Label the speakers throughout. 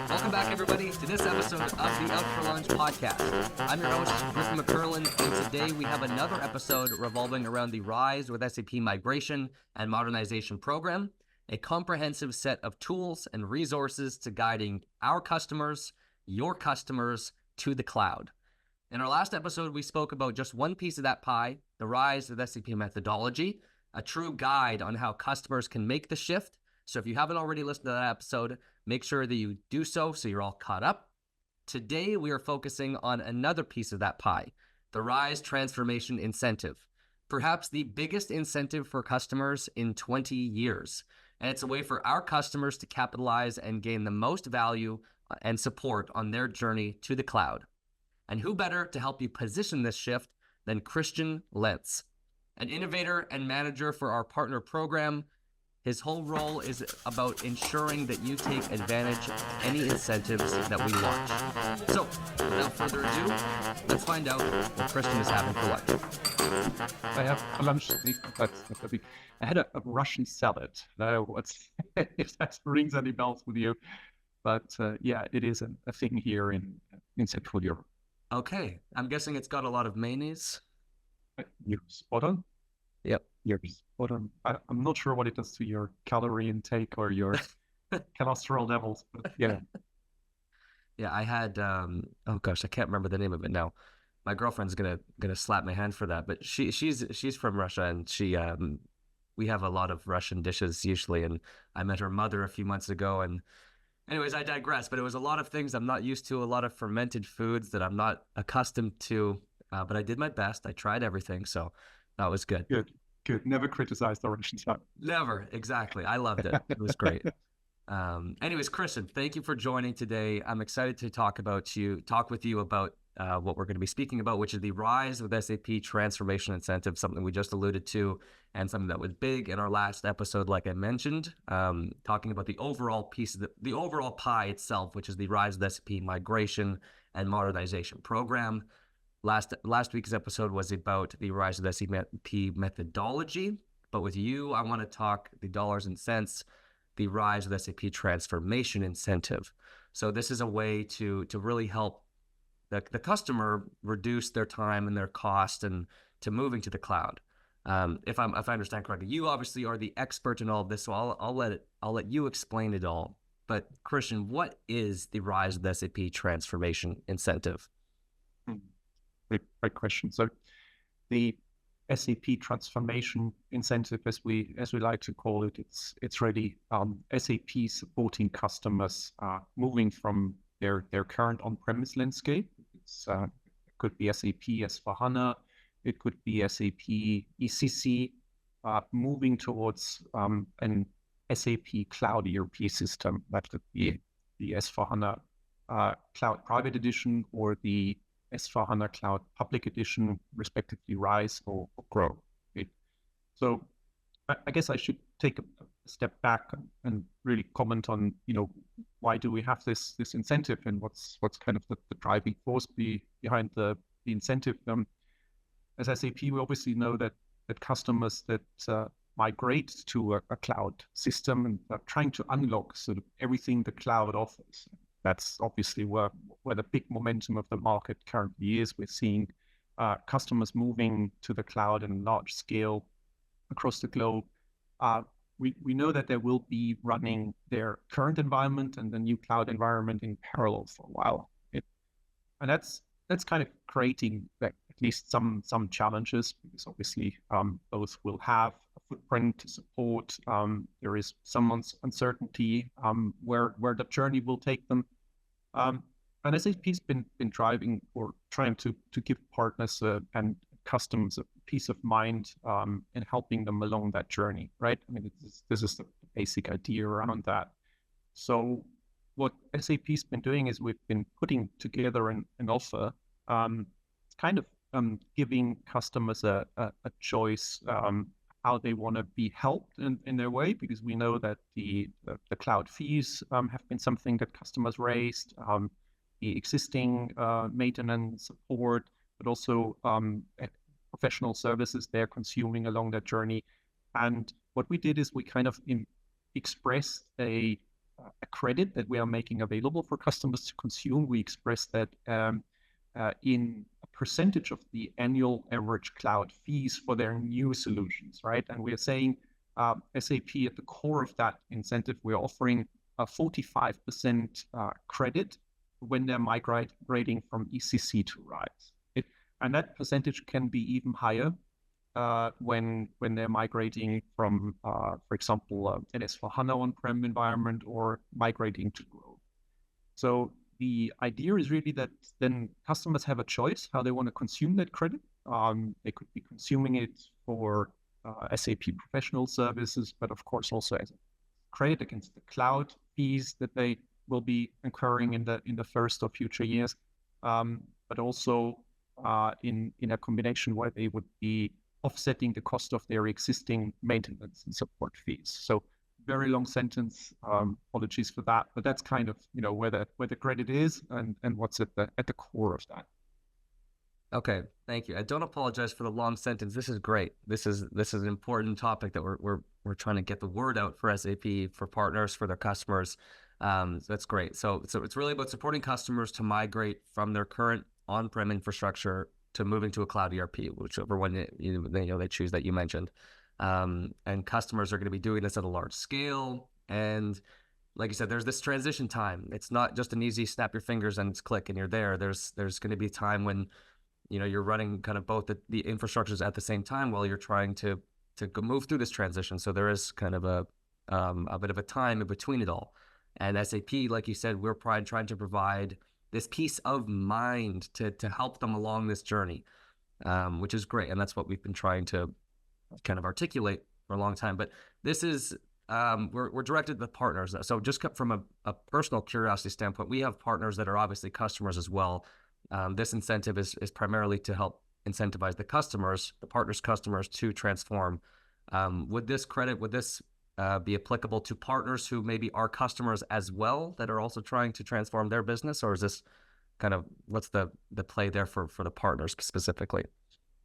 Speaker 1: Welcome back, everybody, to this episode of the Out for Lunch podcast. I'm your host, grifyn .mcerlean, and today we have another episode revolving around the Rise with SAP Migration and Modernization Program, a comprehensive set of tools and resources to guiding our customers, your customers, to the cloud. In our last episode, we spoke about just one piece of that pie, the Rise with SAP methodology, a true guide on how customers can make the shift. So if you haven't already listened to that episode, make sure that you do so you're all caught up. Today, we are focusing on another piece of that pie, the Rise Transformation Incentive, perhaps the biggest incentive for customers in 20 years. And it's a way for our customers to capitalize and gain the most value and support on their journey to the cloud. And who better to help you position this shift than Christian Lentz, an innovator and manager for our partner program. His whole role is about ensuring that you take advantage of any incentives that we launch. So, without further ado, let's find out what Christian is having for lunch.
Speaker 2: I have for lunch. I had a Russian salad. If that rings any bells with you, but yeah, it is a thing here in Central Europe.
Speaker 1: Okay, I'm guessing it's got a lot of mayonnaise.
Speaker 2: You're spot on.
Speaker 1: Yep.
Speaker 2: You're spot on. I'm not sure what it does to your calorie intake or your cholesterol levels, but yeah.
Speaker 1: Yeah, I had, oh gosh, I can't remember the name of it now. My girlfriend's gonna slap my hand for that, but she's from Russia, and we have a lot of Russian dishes usually, and I met her mother a few months ago, and anyways, I digress, but it was a lot of things I'm not used to, a lot of fermented foods that I'm not accustomed to, but I did my best. I tried everything, so that was good.
Speaker 2: Good. Never criticized the Russian side.
Speaker 1: Never, exactly. I loved it. It was great. Anyways, Christian, thank you for joining today. I'm excited to talk with you about what we're going to be speaking about, which is the Rise with SAP Transformation Incentive, something we just alluded to, and something that was big in our last episode, like I mentioned, talking about the overall piece of the overall pie itself, which is the Rise with SAP Migration and Modernization Program. Last week's episode was about the Rise of SAP methodology, but with you, I want to talk the dollars and cents, the Rise of SAP Transformation Incentive. So this is a way to really help the customer reduce their time and their cost and to moving to the cloud. If I understand correctly, you obviously are the expert in all of this, so I'll let you explain it all. But Christian, what is the Rise of SAP Transformation Incentive?
Speaker 2: Great question. So the SAP Transformation Incentive, as we like to call it, it's really SAP supporting customers moving from their current on-premise landscape. It could be SAP S/4HANA, it could be SAP ECC, moving towards an SAP Cloud ERP system. That could be the S/4HANA Cloud Private Edition or the S/4HANA Cloud Public Edition, respectively Rise or Grow. Okay. So I guess I should take a step back and really comment on, why do we have this incentive and what's kind of the driving force behind the incentive. As SAP, we obviously know that customers that migrate to a cloud system and are trying to unlock sort of everything the cloud offers. That's obviously where the big momentum of the market currently is. We're seeing customers moving to the cloud in large scale across the globe. We know that they will be running their current environment and the new cloud environment in parallel for a while. And that's kind of creating at least some challenges, because obviously both will have a footprint to support. There is some uncertainty where the journey will take them. And SAP's been driving or trying to give partners and customers a peace of mind in helping them along that journey, right? I mean, this is the basic idea around that. So what SAP's been doing is we've been putting together an offer, kind of giving customers a choice how they want to be helped in their way, because we know that the cloud fees have been something that customers raised, the existing maintenance support, but also professional services they're consuming along that journey. And what we did is we kind of expressed a a credit that we are making available for customers to consume. We express that in a percentage of the annual average cloud fees for their new solutions, right? And we are saying SAP at the core of that incentive, we're offering a 45% credit when they're migrating from ECC to RISE. And that percentage can be even higher when they're migrating from, for example, an S/4HANA on-prem environment or migrating to Grow. So the idea is really that then customers have a choice how they want to consume that credit. They could be consuming it for SAP professional services, but of course also as a credit against the cloud fees that they will be incurring in the first or future years, but also in a combination where they would be offsetting the cost of their existing maintenance and support fees. So very long sentence. Apologies for that, but that's kind of where the credit is and what's at the core of that.
Speaker 1: Okay, thank you. I don't apologize for the long sentence. This is great. This is an important topic that we're trying to get the word out for SAP, for partners, for their customers. So that's great. So it's really about supporting customers to migrate from their current on-prem infrastructure to moving to a cloud ERP, whichever one they choose that you mentioned. And customers are going to be doing this at a large scale. And like you said, there's this transition time. It's not just an easy snap your fingers and it's click and you're there. There's going to be time when you're running kind of both the infrastructures at the same time while you're trying to move through this transition. So there is kind of a bit of a time in between it all. And SAP, like you said, we're trying to provide this peace of mind to help them along this journey, which is great. And that's what we've been trying to kind of articulate for a long time. But this is, we're directed to the partners. So just from a personal curiosity standpoint, we have partners that are obviously customers as well. This incentive is primarily to help incentivize the partners' customers to transform. Would this be applicable to partners who maybe are customers as well that are also trying to transform their business? Or is this kind of, what's the play there for the partners specifically?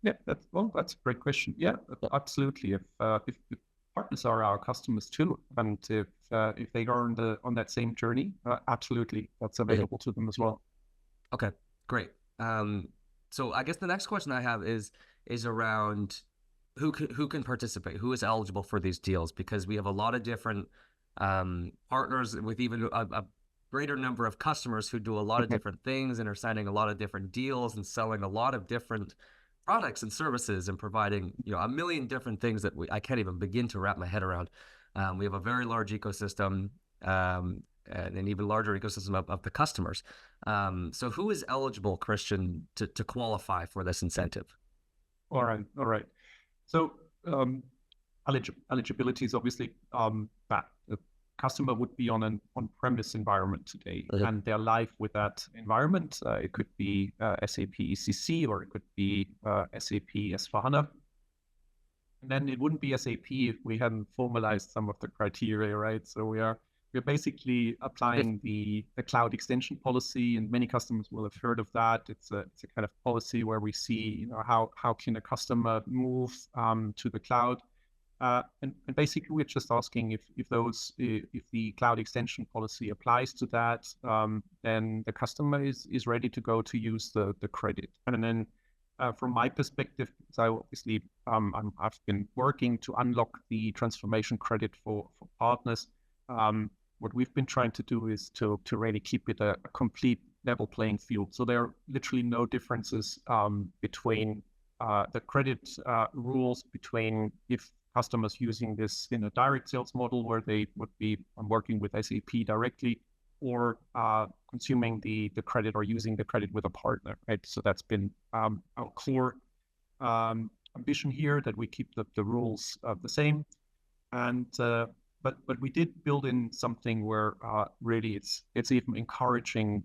Speaker 2: Yeah, that's a great question. Yeah, absolutely. If partners are our customers too, and if they are on that same journey, absolutely, that's available to them as well.
Speaker 1: Okay, great. So I guess the next question I have is around who can participate, who is eligible for these deals, because we have a lot of different partners with even a greater number of customers who do a lot of different things and are signing a lot of different deals and selling a lot of different products and services and providing a million different things that I can't even begin to wrap my head around. We have a very large ecosystem and an even larger ecosystem of the customers. So who is eligible, Christian, to qualify for this incentive?
Speaker 2: All right. So eligibility is obviously that the customer would be on an on-premise environment today, and they're live with that environment. It could be SAP ECC, or it could be SAP S/4HANA. And then it wouldn't be SAP if we hadn't formalized some of the criteria, right? So we're basically applying the cloud extension policy, and many customers will have heard of that. It's a kind of policy where we see how can a customer move to the cloud. And basically, we're just asking if the cloud extension policy applies to that, then the customer is ready to go to use the credit. And then from my perspective, so obviously I've been working to unlock the transformation credit for partners. What we've been trying to do is to really keep it a complete level playing field. So there are literally no differences between the credit rules between if customers using this in a direct sales model where they would be working with SAP directly, or consuming the credit or using the credit with a partner, right? So that's been our core ambition here, that we keep the rules the same. And but we did build in something where really it's even encouraging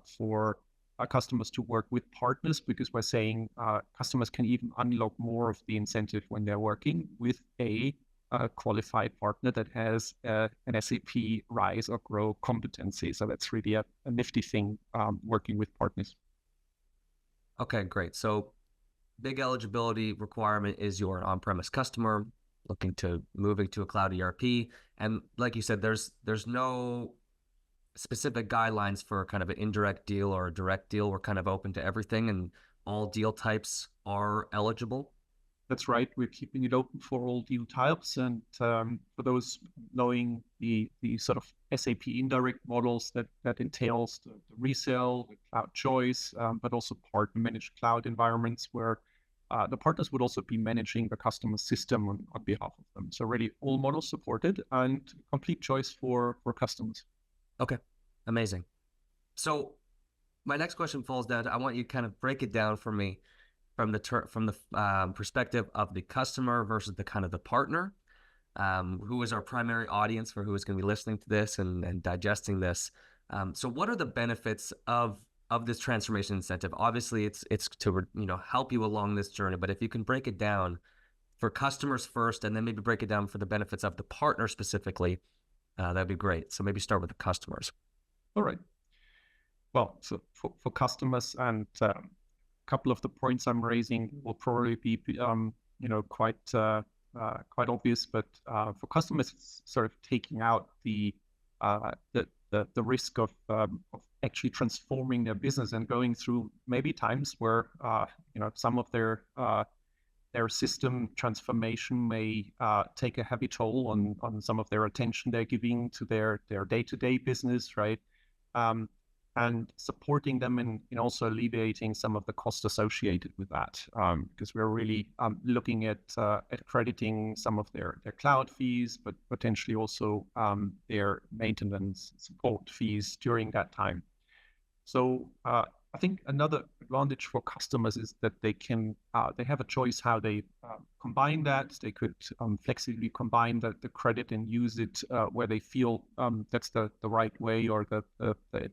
Speaker 2: for our customers to work with partners, because we're saying customers can even unlock more of the incentive when they're working with a qualified partner that has an SAP RISE or Grow competency. So that's really a nifty thing working with partners.
Speaker 1: Okay, great. So big eligibility requirement is you're an on-premise customer. looking to moving to a cloud ERP. And like you said, there's no specific guidelines for kind of an indirect deal or a direct deal. We're kind of open to everything, and all deal types are eligible.
Speaker 2: That's right. We're keeping it open for all deal types, and for those knowing the sort of SAP indirect models that entails the resale, the cloud choice, but also partner managed cloud environments where the partners would also be managing the customer system on behalf of them. So really all models supported and complete choice for customers.
Speaker 1: Okay, amazing. So my next question falls down to, I want you to kind of break it down for me from the perspective of the customer versus the kind of the partner, who is our primary audience for who is going to be listening to this and digesting this. So what are the benefits of this transformation incentive? Obviously, it's to help you along this journey. But if you can break it down for customers first, and then maybe break it down for the benefits of the partner specifically, that'd be great. So maybe start with the customers.
Speaker 2: All right. Well, so for customers, and a couple of the points I'm raising will probably be quite obvious, but for customers, it's sort of taking out the risk of actually transforming their business and going through maybe times where some of their system transformation may take a heavy toll on some of their attention they're giving to their day-to-day business, right? And supporting them in also alleviating some of the cost associated with that, because we're really looking at crediting some of their cloud fees, but potentially also their maintenance support fees during that time. So I think another advantage for customers is that they have a choice how they combine that. They could flexibly combine the credit and use it where they feel that's the right way, or the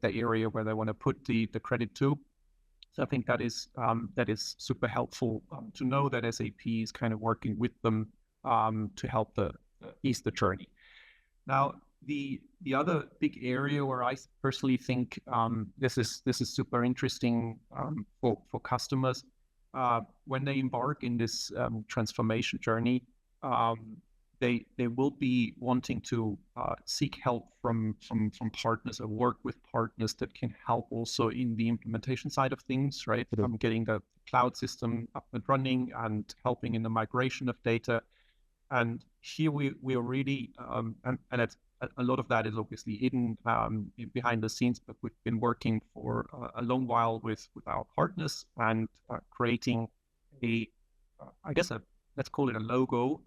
Speaker 2: area where they want to put the credit to. So I think that is super helpful to know that SAP is kind of working with them to help ease the journey. Now, the other big area where I personally think this is super interesting for customers when they embark in this transformation journey, they will be wanting to seek help from partners, or work with partners that can help also in the implementation side of things, right? Getting the cloud system up and running and helping in the migration of data. And here we are really, and it's, a lot of that is obviously hidden behind the scenes, but we've been working for a long while with our partners and creating let's call it a logo,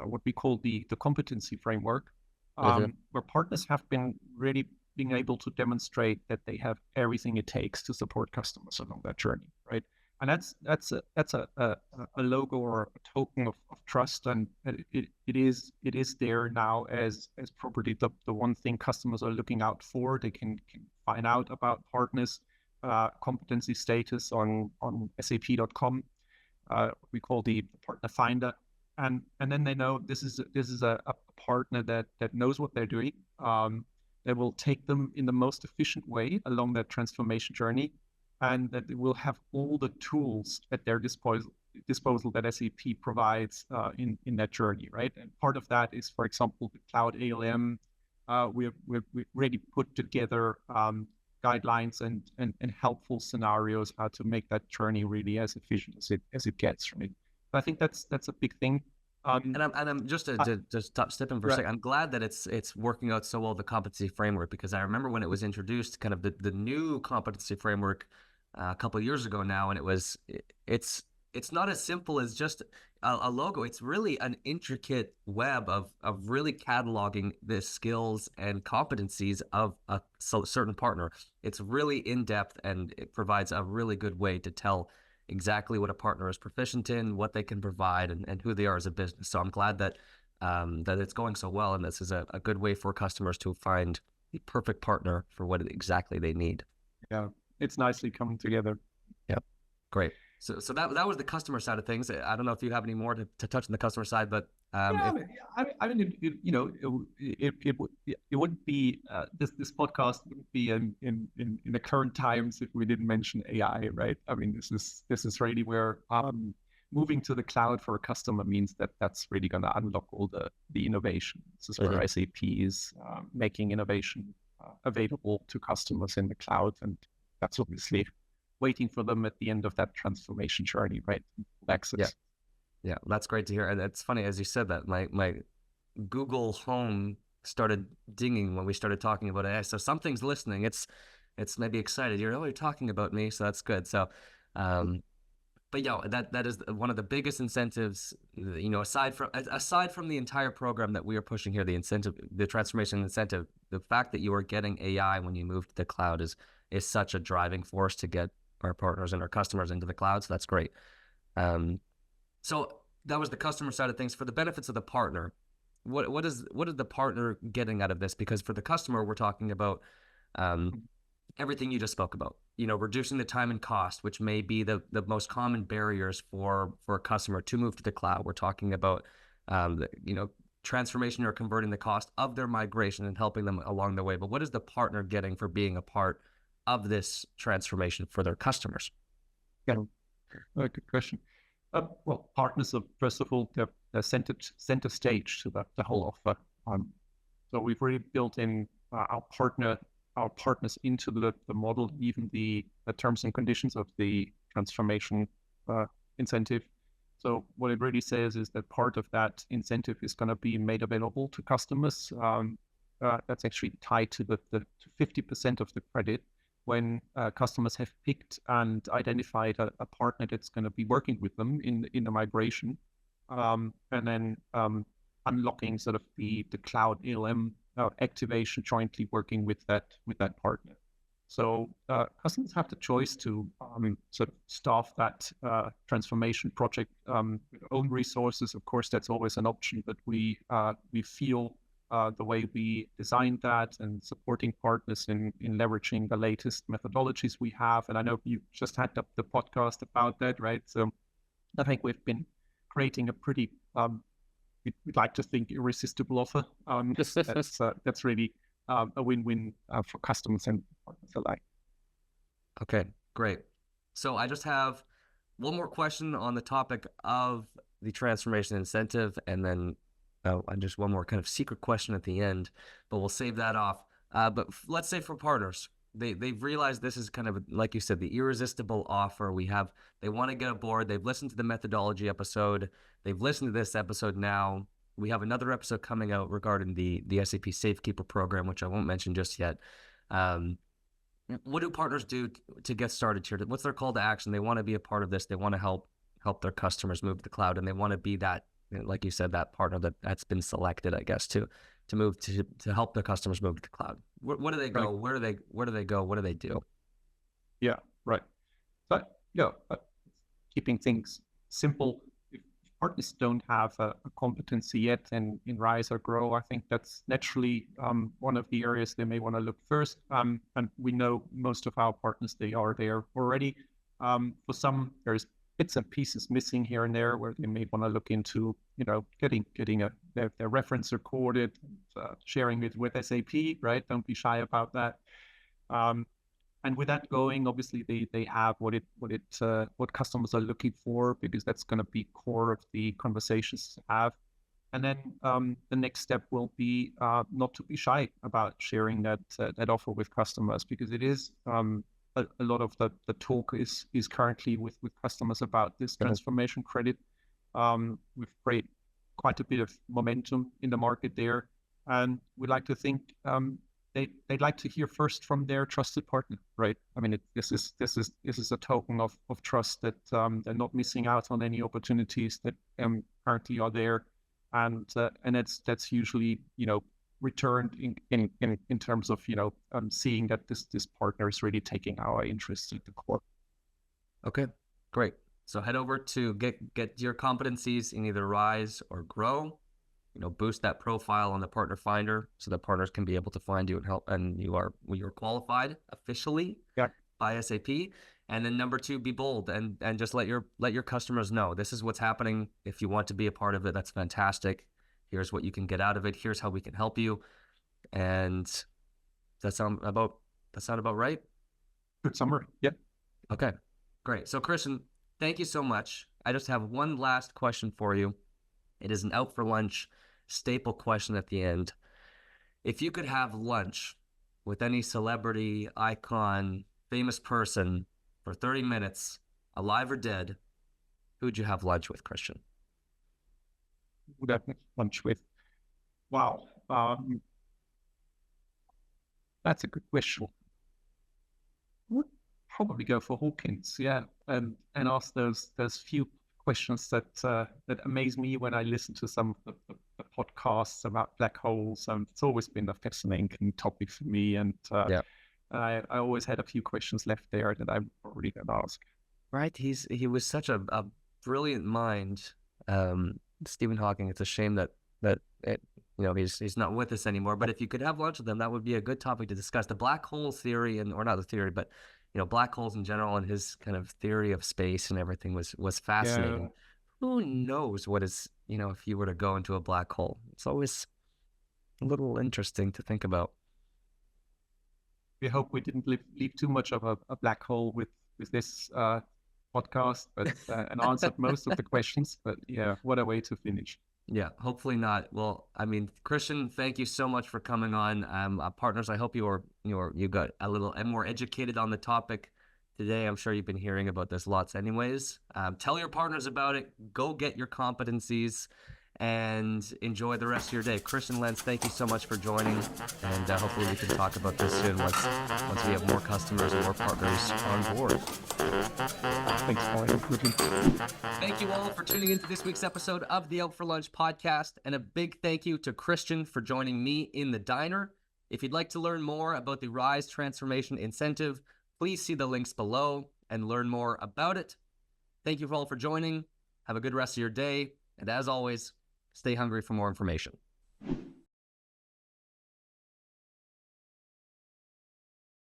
Speaker 2: what we call the competency framework, where partners have been really being able to demonstrate that they have everything it takes to support customers along that journey, right? And that's a logo or a token of trust, and it is there now as probably the one thing customers are looking out for. They can find out about partners' competency status on SAP.com. We call the partner finder, and then they know this is a partner that knows what they're doing. They will take them in the most efficient way along that transformation journey, and that they will have all the tools at their disposal that SAP provides in that journey, right? And part of that is, for example, the cloud ALM. We've really put together guidelines and helpful scenarios how to make that journey really as efficient as it gets, right? I think that's a big thing.
Speaker 1: And I'm just to stop stepping for a second. I'm glad that it's working out so well, the competency framework, because I remember when it was introduced, kind of the new competency framework a couple of years ago now, and it's not as simple as just a logo. It's really an intricate web of really cataloging the skills and competencies of a certain partner. It's really in depth, and it provides a really good way to tell exactly what a partner is proficient in, what they can provide, and who they are as a business. So I'm glad that it's going so well, and this is a good way for customers to find the perfect partner for what exactly they need.
Speaker 2: Yeah, it's nicely coming together.
Speaker 1: Yep, great. So that was the customer side of things. I don't know if you have any more to touch on the customer side, but
Speaker 2: I mean, it wouldn't be this podcast wouldn't be in the current times if we didn't mention AI, right? I mean, this is really where moving to the cloud for a customer means that that's really going to unlock all the innovation. This is where SAP is making innovation available to customers in the cloud, and that's obviously waiting for them at the end of that transformation journey, right? Access.
Speaker 1: Yeah, that's great to hear. And it's funny, as you said that, my Google Home started dinging when we started talking about AI. So something's listening. It's maybe excited. You're talking about me, so that's good. So, but yeah, that is one of the biggest incentives. Aside from the entire program that we are pushing here, the transformation incentive, the fact that you are getting AI when you move to the cloud is such a driving force to get our partners and our customers into the cloud. So that's great. So that was the customer side of things. For the benefits of the partner, what is the partner getting out of this? Because for the customer, we're talking about everything you just spoke about. Reducing the time and cost, which may be the most common barriers for a customer to move to the cloud. We're talking about transformation or converting the cost of their migration and helping them along the way. But what is the partner getting for being a part of this transformation for their customers?
Speaker 2: Yeah, good question. Well, partners are, first of all, they're center stage to the whole offer. So we've really built in our partners into the model, even the terms and conditions of the transformation incentive. So what it really says is that part of that incentive is going to be made available to customers. That's actually tied to the 50% of the credit when customers have picked and identified a partner that's going to be working with them in the migration, and then unlocking sort of the cloud ALM activation jointly working with that partner. So customers have the choice to sort of staff that transformation project with own resources. Of course, that's always an option, but we feel the way we designed that and supporting partners in leveraging the latest methodologies we have. And I know you just had the podcast about that, right? So I think we've been creating a pretty, we'd like to think, irresistible offer. That's really a win-win for customers and partners alike.
Speaker 1: Okay, great. So I just have one more question on the topic of the transformation incentive, and then and just one more kind of secret question at the end, but we'll save that off. But let's say for partners, they've realized this is kind of, like you said, the irresistible offer. They want to get aboard. They've listened to the methodology episode. They've listened to this episode now. We have another episode coming out regarding the SAP Safekeeper program, which I won't mention just yet. What do partners do to get started here? What's their call to action? They want to be a part of this. They want to help their customers move to the cloud, and they want to be that, like you said, that partner that's been selected, I guess, to move to help their customers move to the cloud. Where do they go? Right. Where do they go? What do they do?
Speaker 2: Yeah, right. But keeping things simple. If partners don't have a competency yet in Rise or Grow, I think that's naturally one of the areas they may want to look first. And we know most of our partners, they are there already. For some, there's bits and pieces missing here and there where they may want to look into, getting their reference recorded, sharing it with SAP, right? Don't be shy about that. And with that going, obviously they have what customers are looking for, because that's going to be core of the conversations to have. And then the next step will be not to be shy about sharing that offer with customers, because it is a lot of the talk is currently with customers about this transformation credit. We've created quite a bit of momentum in the market there, and we'd like to think they'd like to hear first from their trusted partner, right? I mean, this is a token of trust that they're not missing out on any opportunities that currently are there, and that's usually returned in terms of seeing that this partner is really taking our interests at the core.
Speaker 1: Okay, great. So head over to get your competencies in either Rise or Grow. Boost that profile on the partner finder so that partners can be able to find you and help, and you're qualified officially by SAP. And then number 2, be bold and just let your customers know this is what's happening. If you want to be a part of it, that's fantastic. Here's what you can get out of it. Here's how we can help you. And does that sound about right?
Speaker 2: Good summary. Yeah.
Speaker 1: Okay, great. So Christian, thank you so much. I just have one last question for you. It is an out for lunch staple question at the end. If you could have lunch with any celebrity, icon, famous person for 30 minutes, alive or dead, who'd you have lunch with, Christian?
Speaker 2: Would have lunch with? Wow. That's a good question. Would probably go for Hawkins, yeah, and ask those few questions that that amaze me when I listen to some of the podcasts about black holes. It's always been a fascinating topic for me, and
Speaker 1: Yeah.
Speaker 2: I always had a few questions left there that I'm probably going to ask.
Speaker 1: Right. He was such a brilliant mind, Stephen Hawking. It's a shame that he's not with us anymore. But if you could have lunch with him, that would be a good topic to discuss. The black hole theory, or not the theory, but black holes in general, and his kind of theory of space and everything was fascinating.
Speaker 2: Yeah.
Speaker 1: Who knows what is, if you were to go into a black hole? It's always a little interesting to think about.
Speaker 2: We hope we didn't leave too much of a black hole with this podcast, but and answered most of the questions. But yeah, what a way to finish.
Speaker 1: Yeah, hopefully not. Well, I mean, Christian, thank you so much for coming on. Partners, I hope you got a little more educated on the topic today. I'm sure you've been hearing about this lots anyways. Tell your partners about it. Go get your competencies and enjoy the rest of your day. Christian Lenz, thank you so much for joining, and hopefully we can talk about this soon once we have more customers and more partners on board.
Speaker 2: Thanks, Pauline.
Speaker 1: Thank you all for tuning into this week's episode of the Out for Lunch podcast, and a big thank you to Christian for joining me in the diner. If you'd like to learn more about the RISE Transformation Incentive, please see the links below and learn more about it. Thank you all for joining. Have a good rest of your day, and as always, stay hungry for more information.